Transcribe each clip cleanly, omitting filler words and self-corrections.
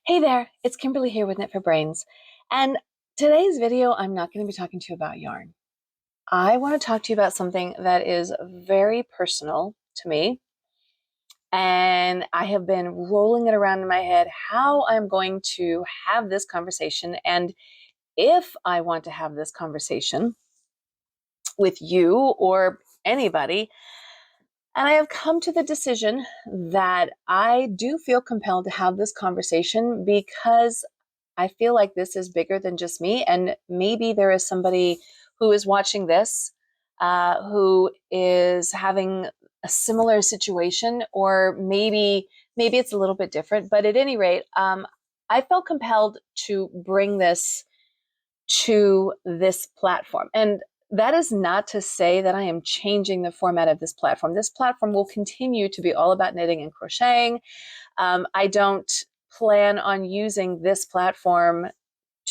Hey there, it's Kimberly here with Knit for Brains. And today's video, I'm not going to be talking to you about yarn. I want to talk to you about something that is very personal to me. And I have been rolling it around in my head how I'm going to have this conversation. And if I want to have this conversation with you or anybody, and I have come to the decision that I do feel compelled to have this conversation because I feel like this is bigger than just me. And maybe there is somebody who is watching this who is having a similar situation, or maybe it's a little bit different. But at any rate, I felt compelled to bring this to this platform. And that is not to say that I am changing the format of this platform. This platform will continue to be all about knitting and crocheting. I don't plan on using this platform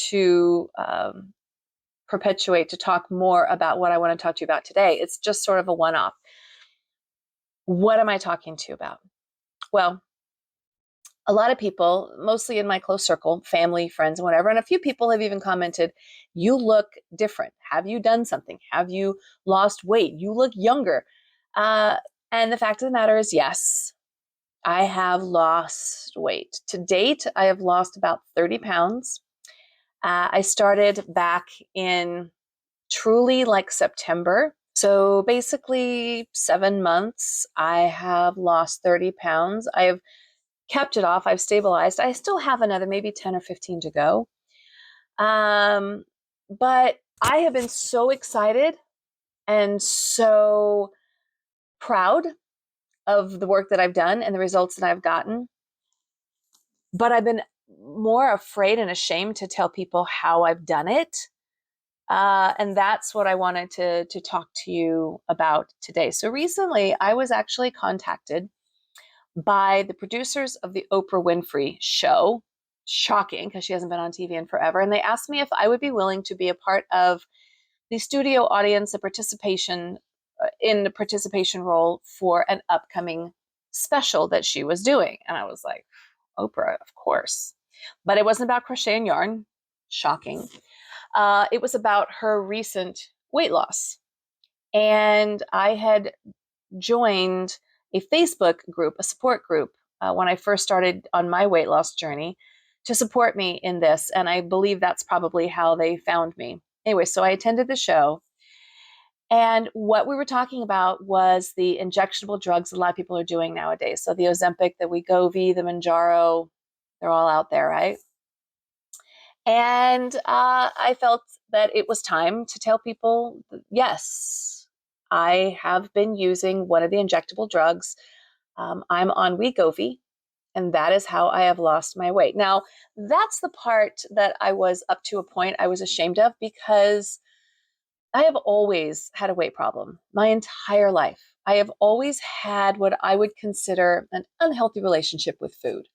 to perpetuate, to talk more about what I want to talk to you about today. It's just sort of a one-off. What am I talking to you about? Well, a lot of people, mostly in my close circle, family, friends, and whatever, and a few people have even commented, you look different. Have you done something? Have you lost weight? You look younger. And the fact of the matter is, yes, I have lost weight. To date, I have lost about 30 pounds. I started back in truly like September. So basically 7 months, I have lost 30 pounds. I've kept it off. I've stabilized. I still have another maybe 10 or 15 to go. But I have been so excited and so proud of the work that I've done and the results that I've gotten. But I've been more afraid and ashamed to tell people how I've done it. And that's what I wanted to talk to you about today. So recently, I was actually contacted by the producers of the Oprah Winfrey show. Shocking, because she hasn't been on TV in forever. And they asked me if I would be willing to be a part of the studio audience, the participation in the participation role for an upcoming special that she was doing. And I was like, Oprah, of course. But it wasn't about crochet and yarn. Shocking. It was about her recent weight loss. And I had joined a Facebook group, a support group, when I first started on my weight loss journey to support me in this. And I believe that's probably how they found me. Anyway, so I attended the show. And what we were talking about was the injectable drugs a lot of people are doing nowadays. So the Ozempic, the Wegovy, the Mounjaro, they're all out there, right? And I felt that it was time to tell people, yes, I have been using one of the injectable drugs. I'm on Wegovy, and that is how I have lost my weight. Now, that's the part that I was up to a point I was ashamed of, because I have always had a weight problem my entire life. I have always had what I would consider an unhealthy relationship with food.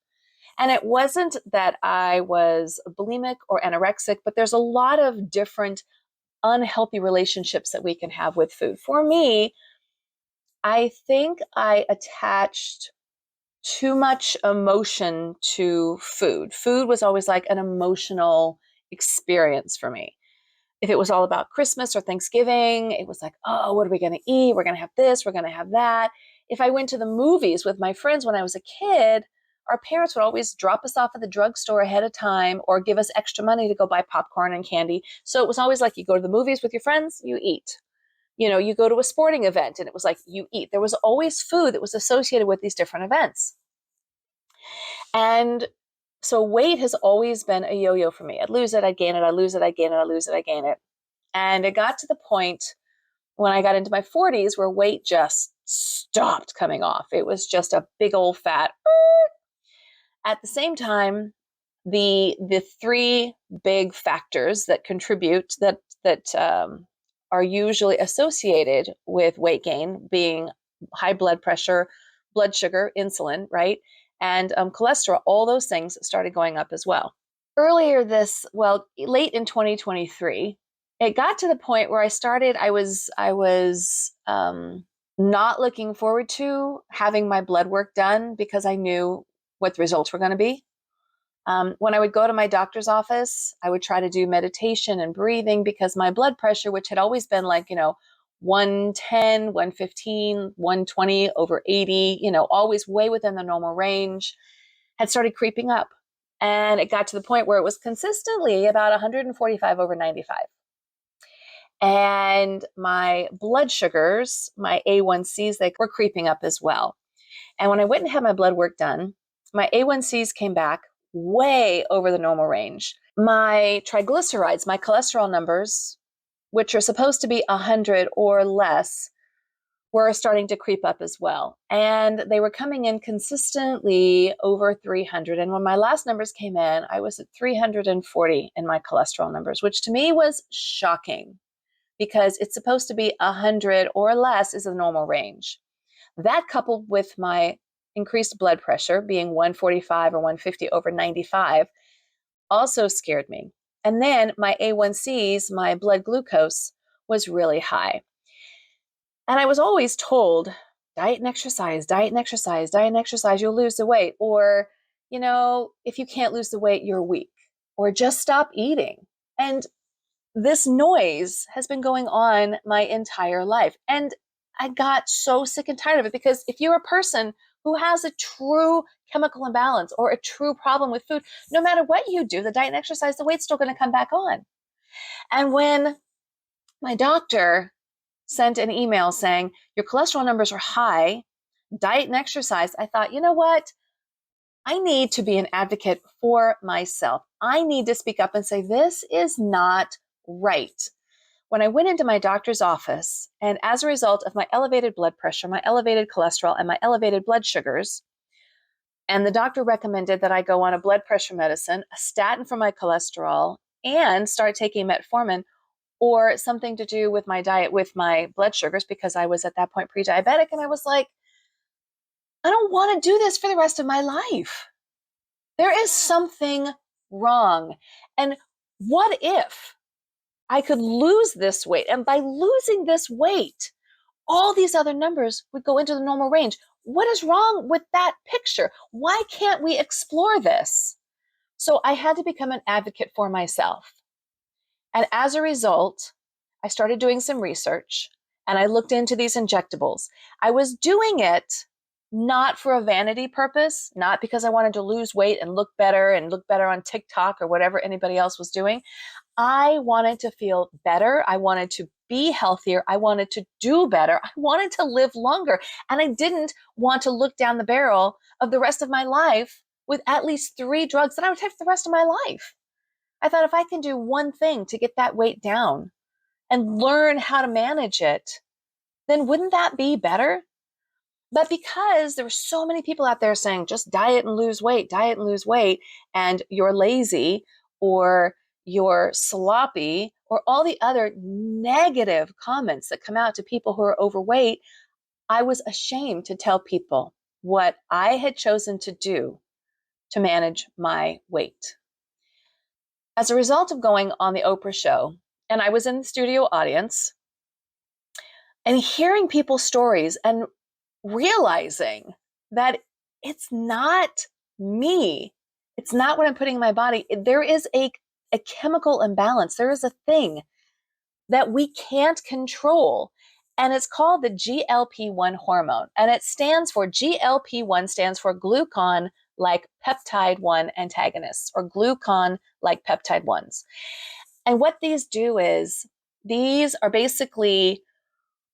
And it wasn't that I was bulimic or anorexic, but there's a lot of different unhealthy relationships that we can have with food. For me, I think I attached too much emotion to food. Food was always like an emotional experience for me. If it was all about Christmas or Thanksgiving, it was like, oh, what are we going to eat? We're going to have this, we're going to have that. If I went to the movies with my friends when I was a kid, our parents would always drop us off at the drugstore ahead of time or give us extra money to go buy popcorn and candy. So it was always like, you go to the movies with your friends, you eat. You go to a sporting event and it was like, you eat. There was always food that was associated with these different events. And so weight has always been a yo-yo for me. I'd lose it, I'd gain it, I'd lose it, I'd gain it, I'd lose it, I'd gain it. And it got to the point when I got into my 40s where weight just stopped coming off. It was just a big old fat. At the same time, the three big factors that contribute that are usually associated with weight gain being high blood pressure, blood sugar, insulin, right? And cholesterol, all those things started going up as well. Late in 2023, it got to the point where I was not looking forward to having my blood work done because I knew what the results were going to be. When I would go to my doctor's office, I would try to do meditation and breathing because my blood pressure, which had always been like, 110, 115, 120 over 80, always way within the normal range, had started creeping up. And it got to the point where it was consistently about 145 over 95. And my blood sugars, my A1Cs, they were creeping up as well. And when I went and had my blood work done, my A1Cs came back way over the normal range. My triglycerides, my cholesterol numbers, which are supposed to be 100 or less, were starting to creep up as well. And they were coming in consistently over 300. And when my last numbers came in, I was at 340 in my cholesterol numbers, which to me was shocking because it's supposed to be 100 or less is the normal range. That coupled with my increased blood pressure being 145 or 150 over 95 also scared me. And then my A1Cs, my blood glucose, was really high. And I was always told, diet and exercise, diet and exercise, diet and exercise, you'll lose the weight. Or, if you can't lose the weight, you're weak. Or just stop eating. And this noise has been going on my entire life. And I got so sick and tired of it because if you're a person who has a true chemical imbalance or a true problem with food, no matter what you do, the diet and exercise, the weight's still going to come back on. And when my doctor sent an email saying, your cholesterol numbers are high, diet and exercise, I thought, you know what? I need to be an advocate for myself. I need to speak up and say, this is not right. When I went into my doctor's office, and as a result of my elevated blood pressure, my elevated cholesterol, and my elevated blood sugars, and the doctor recommended that I go on a blood pressure medicine, a statin for my cholesterol, and start taking metformin, or something to do with my diet with my blood sugars, because I was at that point pre-diabetic, and I was like, I don't want to do this for the rest of my life. There is something wrong. And what if I could lose this weight? And by losing this weight, all these other numbers would go into the normal range. What is wrong with that picture? Why can't we explore this? So I had to become an advocate for myself. And as a result, I started doing some research and I looked into these injectables. I was doing it not for a vanity purpose, not because I wanted to lose weight and look better on TikTok or whatever anybody else was doing. I wanted to feel better. I wanted to be healthier. I wanted to do better. I wanted to live longer. And I didn't want to look down the barrel of the rest of my life with at least 3 drugs that I would take for the rest of my life. I thought if I can do one thing to get that weight down and learn how to manage it, then wouldn't that be better? But because there were so many people out there saying, just diet and lose weight, and you're lazy or you're sloppy, or all the other negative comments that come out to people who are overweight, I was ashamed to tell people what I had chosen to do to manage my weight. As a result of going on the Oprah show, and I was in the studio audience, and hearing people's stories and realizing that it's not me. It's not what I'm putting in my body. There is a chemical imbalance. There is a thing that we can't control. And it's called the GLP-1 hormone. And it stands for GLP-1 stands for glucagon-like peptide 1 antagonists, or glucagon-like peptide 1s. And what these do is these are basically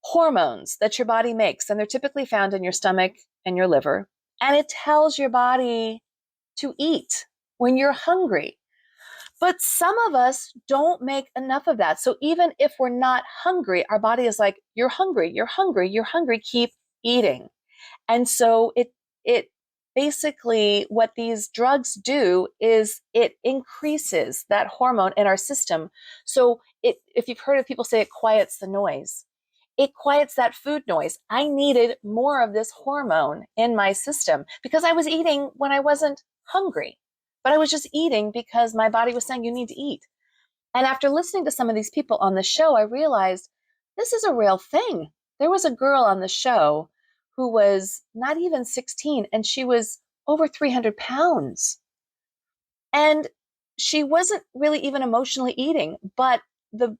hormones that your body makes, and they're typically found in your stomach and your liver. And it tells your body to eat when you're hungry. But some of us don't make enough of that. So even if we're not hungry, our body is like, you're hungry, you're hungry, you're hungry, keep eating. And so it basically, what these drugs do is it increases that hormone in our system. So if you've heard of people say it quiets the noise, it quiets that food noise. I needed more of this hormone in my system because I was eating when I wasn't hungry, but I was just eating because my body was saying you need to eat. And after listening to some of these people on the show, I realized this is a real thing. There was a girl on the show who was not even 16, and she was over 300 pounds. And she wasn't really even emotionally eating, but the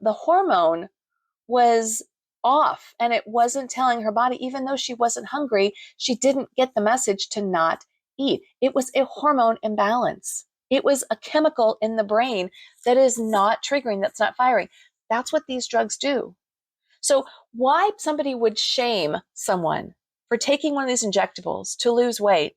hormone was off and it wasn't telling her body, even though she wasn't hungry, she didn't get the message to not eat. It was a hormone imbalance. It was a chemical in the brain that is not triggering, that's not firing. That's what these drugs do. So why somebody would shame someone for taking one of these injectables to lose weight,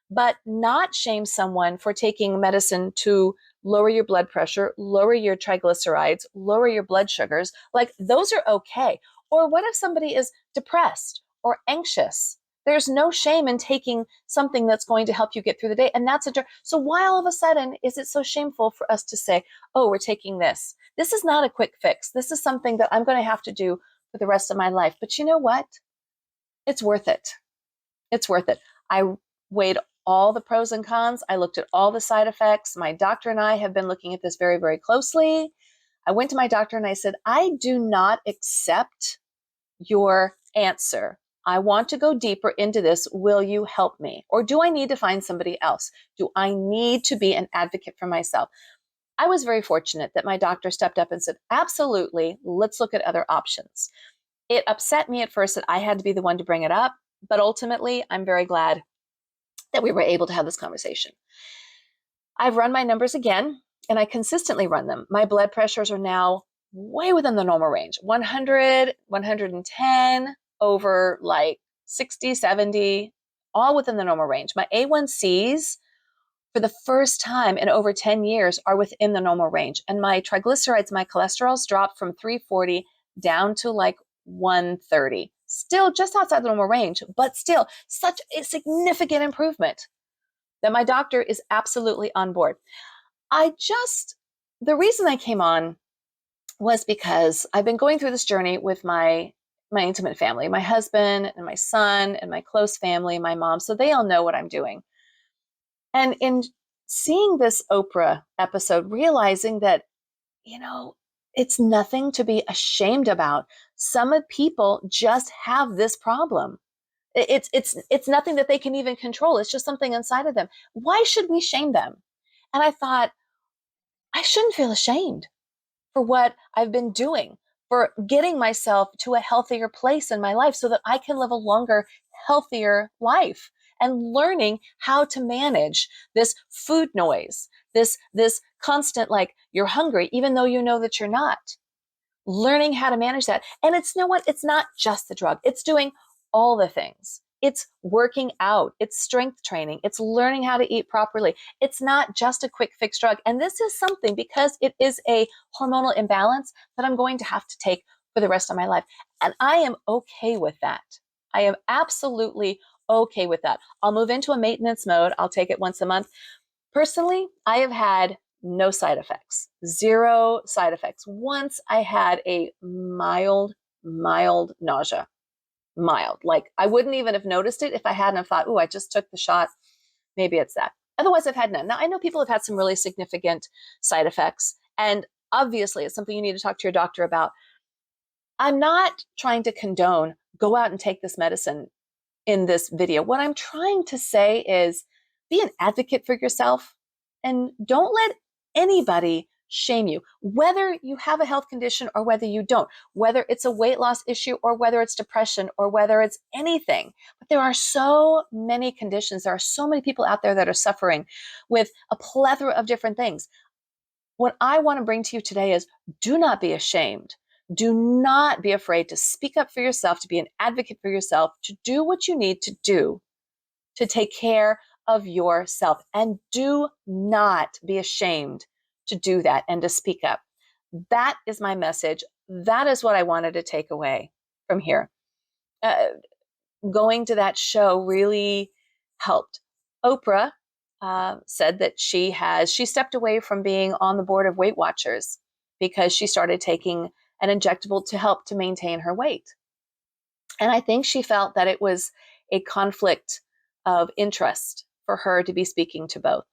but not shame someone for taking medicine to lower your blood pressure, lower your triglycerides, lower your blood sugars, like those are okay. Or what if somebody is depressed or anxious? There's no shame in taking something that's going to help you get through the day. And that's a drug. So why all of a sudden is it so shameful for us to say, oh, we're taking this? This is not a quick fix. This is something that I'm going to have to do for the rest of my life. But you know what? It's worth it. It's worth it. I weighed all the pros and cons. I looked at all the side effects. My doctor and I have been looking at this very, very closely. I went to my doctor and I said, I do not accept your answer. I want to go deeper into this. Will you help me? Or do I need to find somebody else? Do I need to be an advocate for myself? I was very fortunate that my doctor stepped up and said, absolutely, let's look at other options. It upset me at first that I had to be the one to bring it up, but ultimately, I'm very glad that we were able to have this conversation. I've run my numbers again, and I consistently run them. My blood pressures are now way within the normal range, 100, 110, over like 60, 70, all within the normal range. My A1Cs, for the first time in over 10 years, are within the normal range. And my triglycerides, my cholesterol's dropped from 340 down to like 130. Still just outside the normal range, but still such a significant improvement that my doctor is absolutely on board. The reason I came on was because I've been going through this journey with my intimate family, my husband and my son and my close family, my mom, so they all know what I'm doing. And in seeing this Oprah episode, realizing that, it's nothing to be ashamed about. Some people just have this problem. It's nothing that they can even control. It's just something inside of them. Why should we shame them? And I thought, I shouldn't feel ashamed for what I've been doing, for getting myself to a healthier place in my life so that I can live a longer, healthier life, and learning how to manage this food noise, this constant, like, you're hungry, even though you know that you're not. Learning how to manage that. And it's, it's not just the drug. It's doing all the things. It's working out. It's strength training. It's learning how to eat properly. It's not just a quick fix drug. And this is something, because it is a hormonal imbalance, that I'm going to have to take for the rest of my life. And I am okay with that. I am absolutely okay with that. I'll move into a maintenance mode. I'll take it once a month. Personally, I have had no side effects, zero side effects. Once I had a mild nausea, mild. Like, I wouldn't even have noticed it if I hadn't have thought, oh, I just took the shot. Maybe it's that. Otherwise, I've had none. Now, I know people have had some really significant side effects, and obviously it's something you need to talk to your doctor about. I'm not trying to condone, go out and take this medicine in this video. What I'm trying to say is, be an advocate for yourself and don't let anybody shame you, whether you have a health condition or whether you don't, whether it's a weight loss issue or whether it's depression or whether it's anything. But there are so many conditions. There are so many people out there that are suffering with a plethora of different things. What I want to bring to you today is, do not be ashamed. Do not be afraid to speak up for yourself, to be an advocate for yourself, to do what you need to do to take care of yourself. And do not be ashamed to do that and to speak up. That is my message. That is what I wanted to take away from here. Going to that show really helped. Oprah said that she stepped away from being on the board of Weight Watchers because she started taking an injectable to help to maintain her weight. And I think she felt that it was a conflict of interest for her to be speaking to both.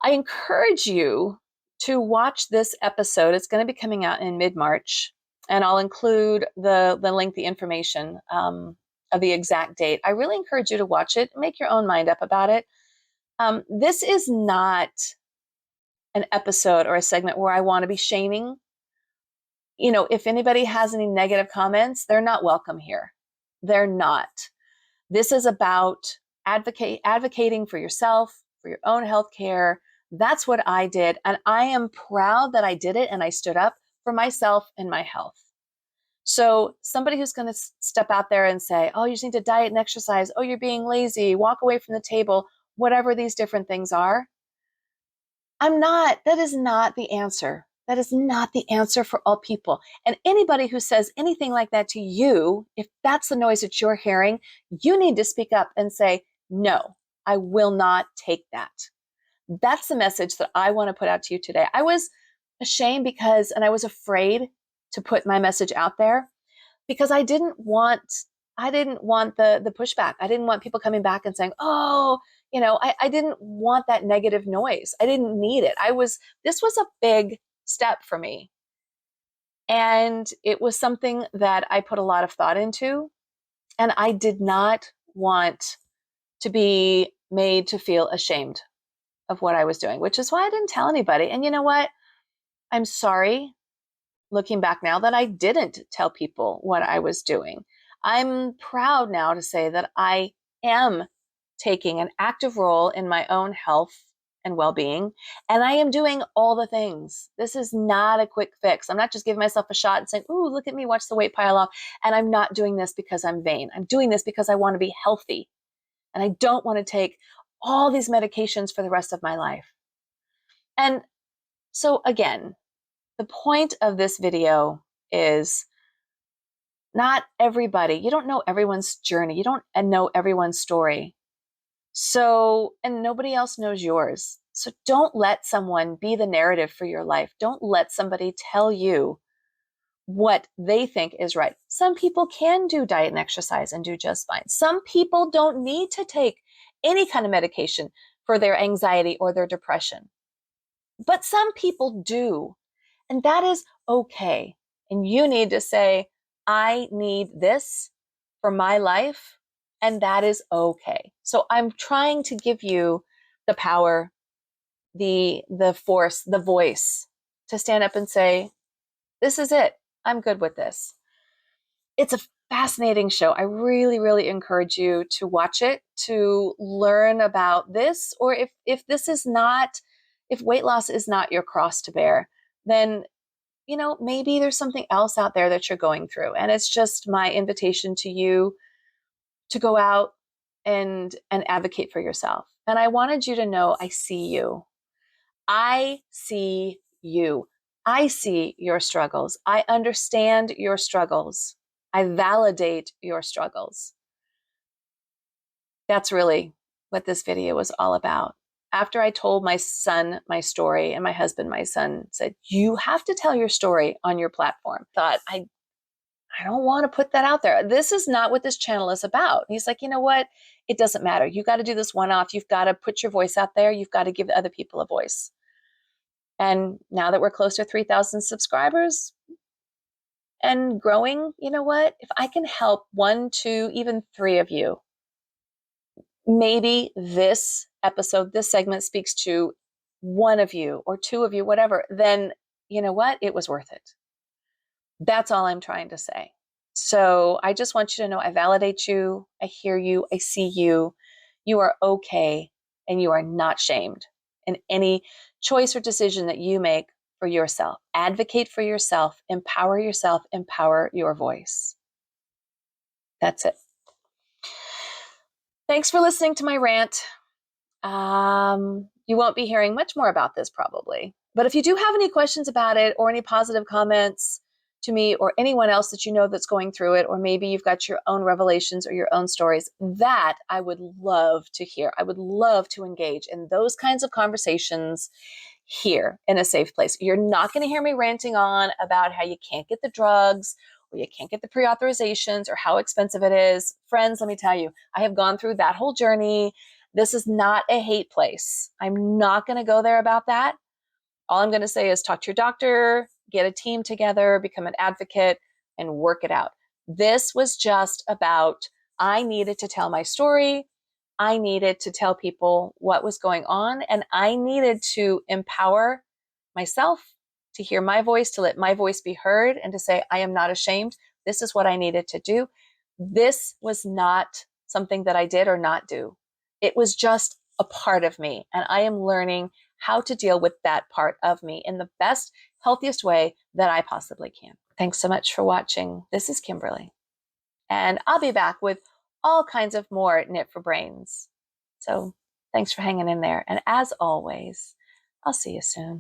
I encourage you to watch this episode. It's going to be coming out in mid-March, and I'll include the link, the information of the exact date. I really encourage you to watch it, make your own mind up about it. This is not an episode or a segment where I want to be shaming. You know, if anybody has any negative comments, they're not welcome here. They're not. This is about advocating for yourself, for your own health care. That's what I did. And I am proud that I did it and I stood up for myself and my health. So somebody who's going to step out there and say, oh, you just need to diet and exercise. Oh, you're being lazy. Walk away from the table. Whatever these different things are. That is not the answer. That is not the answer for all people. And anybody who says anything like that to you, if that's the noise that you're hearing, you need to speak up and say, no, I will not take that. That's the message that I want to put out to you today. I was ashamed and I was afraid to put my message out there because I didn't want the pushback. I didn't want people coming back and saying, oh, I didn't want that negative noise. I didn't need it. This was a big step for me. And it was something that I put a lot of thought into. And I did not want to be made to feel ashamed of what I was doing, which is why I didn't tell anybody. And you know what? I'm sorry, looking back now, that I didn't tell people what I was doing. I'm proud now to say that I am taking an active role in my own health and well-being, and I am doing all the things. This is not a quick fix. I'm not just giving myself a shot and saying, ooh, look at me, watch the weight pile off. And I'm not doing this because I'm vain. I'm doing this because I want to be healthy, and I don't want to take all these medications for the rest of my life. And so again, the point of this video is not everybody. You don't know everyone's journey. You don't know everyone's story. So, and nobody else knows yours. So don't let someone be the narrative for your life. Don't let somebody tell you what they think is right. Some people can do diet and exercise and do just fine. Some people don't need to take any kind of medication for their anxiety or their depression. But some people do. And that is okay. And you need to say, I need this for my life. And that is okay. So I'm trying to give you the power, the force, the voice to stand up and say, this is it. I'm good with this. It's a fascinating show. I really, really encourage you to watch it, to learn about this. Or if weight loss is not your cross to bear, then maybe there's something else out there that you're going through. And it's just my invitation to you to go out and advocate for yourself. And I wanted you to know, I see you. I see you. I see your struggles. I understand your struggles. I validate your struggles. That's really what this video was all about. After I told my son my story, and my son said, you have to tell your story on your platform. Thought, I don't want to put that out there. This is not what this channel is about. He's like, you know what? It doesn't matter. You got to do this one-off. You've got to put your voice out there. You've got to give other people a voice. And now that we're close to 3,000 subscribers and growing, you know what? If I can help 1, 2, even 3 of you, maybe this episode, this segment speaks to 1 of you or 2 of you, whatever, then you know what? It was worth it. That's all I'm trying to say. So I just want you to know I validate you. I hear you. I see you. You are okay, and you are not shamed in any choice or decision that you make for yourself. Advocate for yourself, empower your voice. That's it. Thanks for listening to my rant. You won't be hearing much more about this probably, but if you do have any questions about it or any positive comments to me or anyone else that you know that's going through it, or maybe you've got your own revelations or your own stories, that I would love to hear. I would love to engage in those kinds of conversations here in a safe place. You're not going to hear me ranting on about how you can't get the drugs or you can't get the pre-authorizations or how expensive it is. Friends, let me tell you, I have gone through that whole journey. This is not a hate place. I'm not going to go there about that. All I'm going to say is talk to your doctor, get a team together, become an advocate, and work it out. This was just about, I needed to tell my story. I needed to tell people what was going on, and I needed to empower myself, to hear my voice, to let my voice be heard, and to say, I am not ashamed. This is what I needed to do. This was not something that I did or not do. It was just a part of me, and I am learning how to deal with that part of me in the best, healthiest way that I possibly can. Thanks so much for watching. This is Kimberly, and I'll be back with all kinds of more Knit for Brains. So thanks for hanging in there. And as always, I'll see you soon.